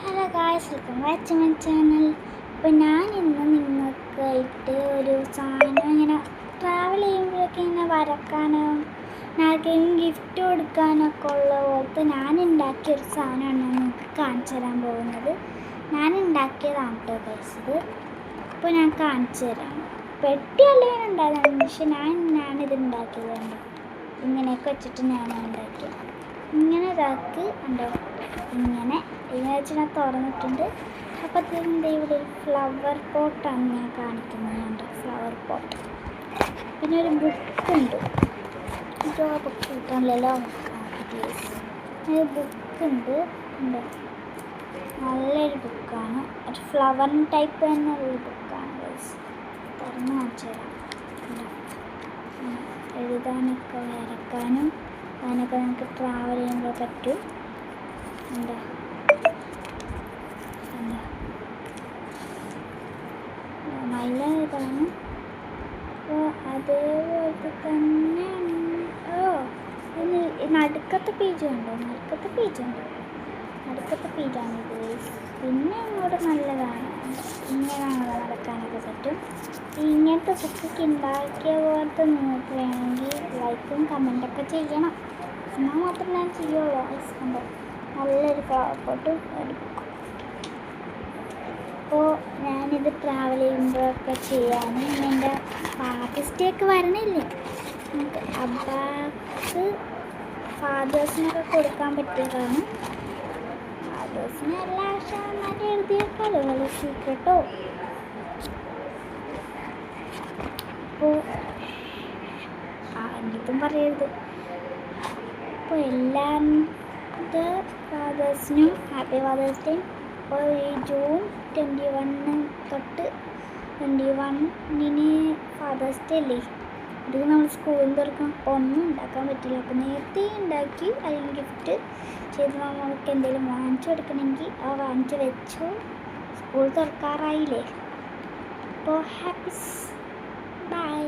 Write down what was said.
Hello guys, welcome back to my channel. അപ്പോൾ ഞാൻ ഇന്ന് നിങ്ങൾക്കായിട്ട് ഒരു സാധനം ഇങ്ങനെ ട്രാവൽ ചെയ്യുമ്പോഴൊക്കെ ഇങ്ങനെ വരക്കാനോ ആർക്കെങ്കിലും ഗിഫ്റ്റ് കൊടുക്കാനൊക്കെ ഉള്ള പോലത്തെ ഞാൻ ഉണ്ടാക്കിയൊരു സാധനമാണ് ഞാൻ നിങ്ങൾക്ക് കാണിച്ചു തരാൻ പോകുന്നത്. ഞാൻ ഉണ്ടാക്കിയതാണ് കേട്ടോ ഗൈസ് ഇത്. അപ്പോൾ ഞാൻ കാണിച്ചു തരാം. പെട്ടിയല്ലേ ഞാൻ ഉണ്ടായതാണ്, പക്ഷെ ഞാനിത് ഉണ്ടാക്കിയതാണ്. ഇങ്ങനെയൊക്കെ വെച്ചിട്ട് ഞാൻ ഉണ്ടാക്കിയത്. ഇങ്ങനെ ഇതാക്കി ഉണ്ടോ, ഇങ്ങനെ വെച്ച് ഞാൻ തുറന്നിട്ടുണ്ട്. അപ്പോൾ ഇതിൻ്റെ ഇവിടെ ഒരു ഫ്ലവർ പോട്ടാണ് ഞാൻ കാണിക്കുന്നത്. Flower pot. പിന്നെ ഒരു ബുക്കുണ്ട്. ഇതോ ബുക്ക് കിട്ടാണല്ലോ, ഒരു ബുക്കുണ്ട്. ഉണ്ടോ, നല്ലൊരു ബുക്കാണ്. ഒരു ഫ്ലവർ ടൈപ്പ് തന്നെ ഒരു ബുക്കാണ്. തുറന്ന് കാണിച്ചു തരാം. എഴുതാനൊക്കെ വരക്കാനും അതിനൊക്കെ നമുക്ക് ട്രാവൽ ചെയ്യുമ്പോൾ പറ്റും. എന്താ നല്ല ഇതാണ്. അപ്പോൾ അതേപോലത്തെ തന്നെ നടുക്കത്തെ പേജുണ്ട്. നടുക്കത്തെ പേജാണ് ഇത്. പിന്നെ അങ്ങോട്ട് നല്ലതാണ്. ഇങ്ങനെയാണ് നടക്കാനൊക്കെ പറ്റും. ഇങ്ങനത്തെ ബുക്കൊക്കെ ഉണ്ടാക്കിയ പോലത്തെ നിങ്ങൾക്ക് വേണമെങ്കിൽ ലൈക്കും കമൻറ്റൊക്കെ ചെയ്യണം. എന്നാൽ മാത്രം ഞാൻ ചെയ്യുള്ളൂ. കണ്ടോ, നല്ലൊരു ഫ്ലവർ പോട്ടും ഒരു ബുക്കും. അപ്പോൾ ഞാനിത് ട്രാവൽ ചെയ്യുമ്പോഴൊക്കെ ചെയ്യാൻ എൻ്റെ ആർട്ടിസ്റ്റൊക്കെ വരണില്ലേ, നമുക്ക് അബ്ബാക്ക് ഫാദേഴ്സിനൊക്കെ കൊടുക്കാൻ പറ്റിയതാണ്. ഫാദേഴ്സിന് എല്ലാ ആവശ്യമായിട്ട് എഴുതിയേക്കാലോ, നല്ല സീക്രട്ടോ. അപ്പോൾ എന്നിട്ടും പറയരുത്. അപ്പോൾ എല്ലാ ഫാദേഴ്സിനും ഹാപ്പി ഫാദേഴ്സ് ഡേ. അപ്പോൾ ഈ ജൂൺ 21 തൊട്ട് 21 ഫാദേഴ്സ് ഡേ അല്ലേ, ഇത് നമ്മൾ സ്കൂളിൽ തുറക്കാം. അപ്പോൾ ഒന്നും ഉണ്ടാക്കാൻ പറ്റില്ല. അപ്പോൾ നേരത്തെ ഉണ്ടാക്കി അല്ലെങ്കിൽ ഗിഫ്റ്റ് ചെയ്ത് നമ്മൾക്ക് എന്തെങ്കിലും വാങ്ങിച്ചു കൊടുക്കണമെങ്കിൽ ആ വാങ്ങിച്ച് വെച്ചു. സ്കൂൾ തുറക്കാറായില്ലേ. അപ്പോൾ ഹാപ്പി ബൈ.